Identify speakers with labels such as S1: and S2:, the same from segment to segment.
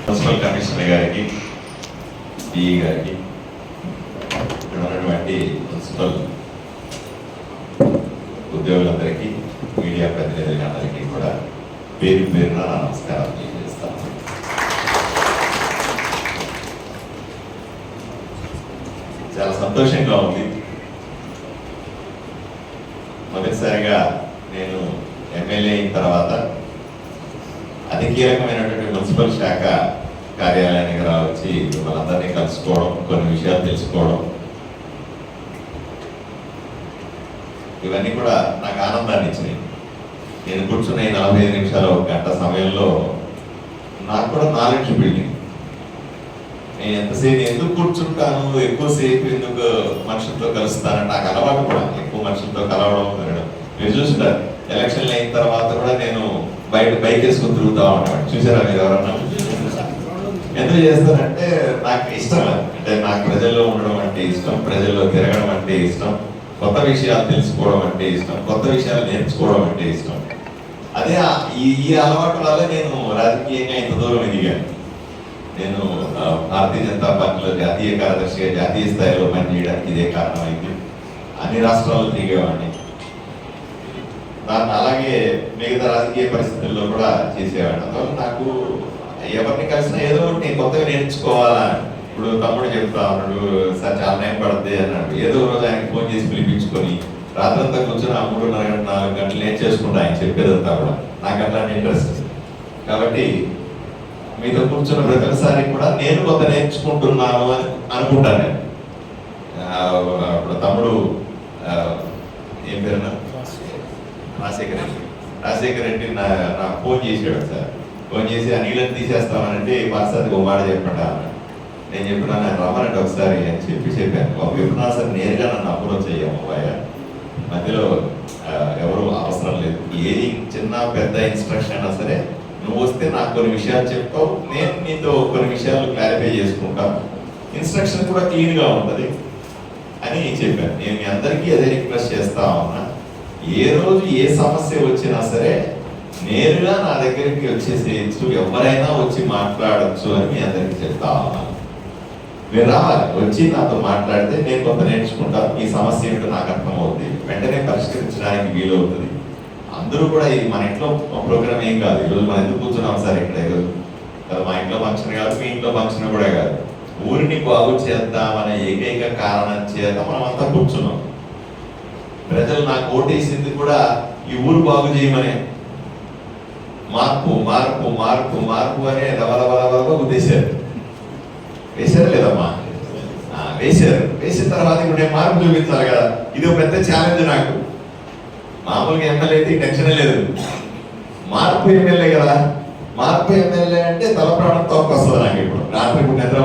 S1: Municipal commissioner గారికి, DE గారికి, ఇక్కడ ఉన్నటువంటి మున్సిపల్ ఉద్యోగులందరికీ, మీడియా ప్రతినిధులందరికీ కూడా పేరు పేరున నమస్కారం తెలియజేస్తాను. చాలా సంతోషంగా ఉంది. మొదటిసారిగా నేను ఎమ్మెల్యే అయిన తర్వాత అతి కీలకమైనటువంటి మున్సిపల్ శాఖ కార్యాలయానికి రావచ్చి మనందరినీ కలుసుకోవడం, కొన్ని విషయాలు తెలుసుకోవడం, ఇవన్నీ కూడా నాకు ఆనందాన్ని ఇచ్చినాయి. నేను కూర్చున్న 45 నిమిషాలు, ఒక గంట సమయంలో నాకు కూడా నాలెడ్జ్ బిల్డింగ్. నేను ఎంతసేపు ఎందుకు కూర్చుంటాను, ఎక్కువసేపు ఎందుకు మనుషులతో కలుస్తానని నాకు అలవాటు కూడా. ఎక్కువ మనుషులతో కలవడం తిరగడం మీరు చూస్తారు. ఎలక్షన్లు అయిన తర్వాత కూడా నేను బయట బైక్ వేసుకుని తిరుగుతా ఉన్నాను. చూసారా మీరు ఎవరన్నా? ఎందుకు చేస్తానంటే నాకు ఇష్టం. అంటే నాకు ప్రజల్లో ఉండడం అంటే ఇష్టం, ప్రజల్లో తిరగడం అంటే ఇష్టం, కొత్త విషయాలు తెలుసుకోవడం అంటే ఇష్టం, కొత్త విషయాలు నేర్చుకోవడం అంటే ఇష్టం. అదే ఈ అలవాటు వల్ల నేను రాజకీయంగా ఇంత దూరం ఎదిగాను. నేను భారతీయ జనతా పార్టీలో జాతీయ కార్యదర్శిగా జాతీయ స్థాయిలో పనిచేయడానికి ఇదే కారణమైంది. అన్ని రాష్ట్రాల్లో తిరిగేవాడిని. దాన్ని అలాగే మిగతా రాజకీయ పరిస్థితుల్లో కూడా చేసేవాడిని. అందువల్ల నాకు ఎవరిని కలిసినా ఏదో ఒకటి కొత్తగా నేర్చుకోవాలా. ఇప్పుడు తమ్ముడు చెప్తా ఉన్నాడు, సార్ చాలా టైం పడుతుంది అన్నాడు. ఏదో రోజు ఆయనకి ఫోన్ చేసి పిలిపించుకొని రాత్రంతా కూర్చొని 3:30 గంటలు 4 గంటలు నేర్చేసుకుంటా ఆయన చెప్పేదంతా కూడా. నాకు అట్లాంటి ఇంట్రెస్ట్. కాబట్టి మీతో కూర్చున్న ప్రతిసారి కూడా నేను కొంత నేర్చుకుంటున్నాను అని అనుకుంటాను. నేను ఇప్పుడు తమ్ముడు ఏం పేరున్నా రాజశేఖర్ రెడ్డి నాకు ఫోన్ చేసాడు సార్. ఫోన్ చేసి ఆ నీళ్ళని తీసేస్తామనంటే వాస్తవానికి ఒక మాట చెప్పండి. నేను చెప్పినా నేను రమ్మనంటే ఒకసారి అని చెప్పాను. ఒక విప్నా సార్ నేరుగా నన్ను అప్రోచ్ అయ్యాము. మధ్యలో ఎవరు అవసరం లేదు. ఏది చిన్న పెద్ద ఇన్స్ట్రక్షన్ అయినా సరే నువ్వు వస్తే నాకు కొన్ని విషయాలు చెప్తావు, నేను నీతో కొన్ని విషయాలు క్లారిఫై చేసుకుంటాను, ఇన్స్ట్రక్షన్ కూడా క్లీన్గా ఉంటుంది అని చెప్పాను. నేను మీ అందరికీ అదే రిక్వెస్ట్ చేస్తా ఉన్నా. ఏ రోజు ఏ సమస్య వచ్చినా సరే నేరుగా నా దగ్గరికి వచ్చేసేయచ్చు, ఎవరైనా వచ్చి మాట్లాడచ్చు అని మీ అందరికీ చెప్తా ఉన్నాను. మీరు రావాలి, వచ్చి నాతో మాట్లాడితే నేను కొంత నేర్చుకుంటాను. ఈ సమస్య ఏంటో నాకు అర్థమవుతుంది, వెంటనే పరిష్కరించడానికి వీలవుతుంది. అందరూ కూడా ఇది మన ఇంట్లో ప్రోగ్రామ్ ఏం కాదు. ఈరోజు మనం ఎందుకు కూర్చున్నాం సార్ ఇక్కడ? ఈరోజు మా ఇంట్లో ఫంక్షన్ కాదు, మీ ఇంట్లో ఫంక్షన్ కూడా కాదు. ఊరిని బాగు చేద్దామనే ఏకైక కారణం చేత మనం అంతా కూర్చున్నాం. ప్రజలు నాకు ఓటేసింది కూడా ఈ ఊరు బాగు చేయమనే. మార్పు మార్పు మార్పు మార్పు అనే రవరవరవరగా ఉద్దేశారు. వేశారా లేదమ్మా? వేశారు. వేసిన తర్వాత ఇప్పుడు నేను మార్పు చూపించాలి కదా. ఇది ఒక పెద్ద ఛాలెంజ్ నాకు. మామూలుగా ఎమ్మెల్యే అయితే టెన్షన్ లేదు, మార్పు ఎమ్మెల్యే కదా. మార్పు ఎమ్మెల్యే అంటే తల ప్రాణం తోకొస్తుంది నాకు. ఇప్పుడు రాత్రి నిద్ర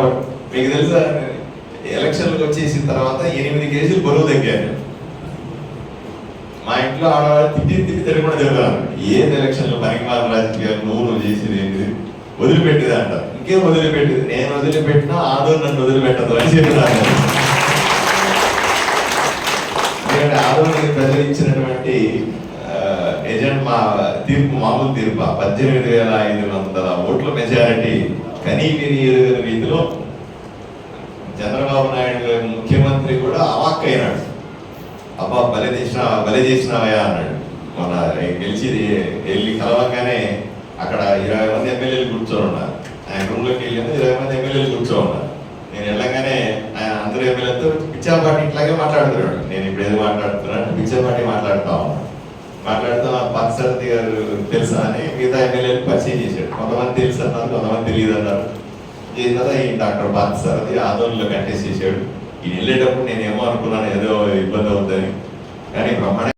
S1: మీకు తెలుసా, ఎలక్షన్లకు వచ్చేసిన తర్వాత 8 కేజీలు బరువు తగ్గాను. మా ఇంట్లో ఆడవాళ్ళు తిట్టి తిరగకుండా తిరుగుతాను. ఏది ఎలక్షన్లు పనికిమాల రాజకీయాలు, నువ్వు చేసేది ఏంటి, వదిలిపెట్టేది అంటారు. ఇంకేం వదిలిపెట్టేది? నేను వదిలిపెట్టినా ఆదో నన్ను వదిలిపెట్టదు అని చెప్పినాను. ఎందుకంటే ఆదోనికి ప్రజలు ఇచ్చినటువంటి ఏజెంట్ మా తీర్పు మామూలు తీర్పు 18,500 ఓట్ల మెజారిటీ కనీవిని ఎరుగని రీతిలో చంద్రబాబు నాయుడు గారి ముఖ్యమంత్రి కూడా అవాక్కైనాడు. అబ్బా బలి చేసినావయా అన్నాడు. మొన్న గెలిచి వెళ్ళి కలవంగానే అక్కడ 20 మంది ఎమ్మెల్యేలు కూర్చొని ఉన్నారు. ఆయన రూమ్లోకి వెళ్ళింది 20 మంది ఎమ్మెల్యేలు కూర్చొని ఉన్నారు. నేను వెళ్ళగానే అందరూ ఎమ్మెల్యేలతో పిచ్చాపాటి ఇట్లాగే మాట్లాడుతున్నాడు. నేను ఇప్పుడు ఏదో మాట్లాడుతున్నాను, పిచ్చాపాటి మాట్లాడుతా ఉన్నాను. మాట్లాడుతూ పార్థసారథి గారు తెలుసా అని మిగతా ఎమ్మెల్యేలు పరిచయం చేశాడు. కొంతమంది తెలుసు అన్నారు, కొంతమంది తెలియదు అన్నారు. చేసిన తర్వాత ఈ డాక్టర్ పార్థసారథి ఆందోళనలో కంటెస్ట్ చేశాడు. ఈయన వెళ్ళేటప్పుడు నేనేమో అనుకున్నాను ఏదో ఇబ్బంది అవుతుందని, కానీ బ్రహ్మాండ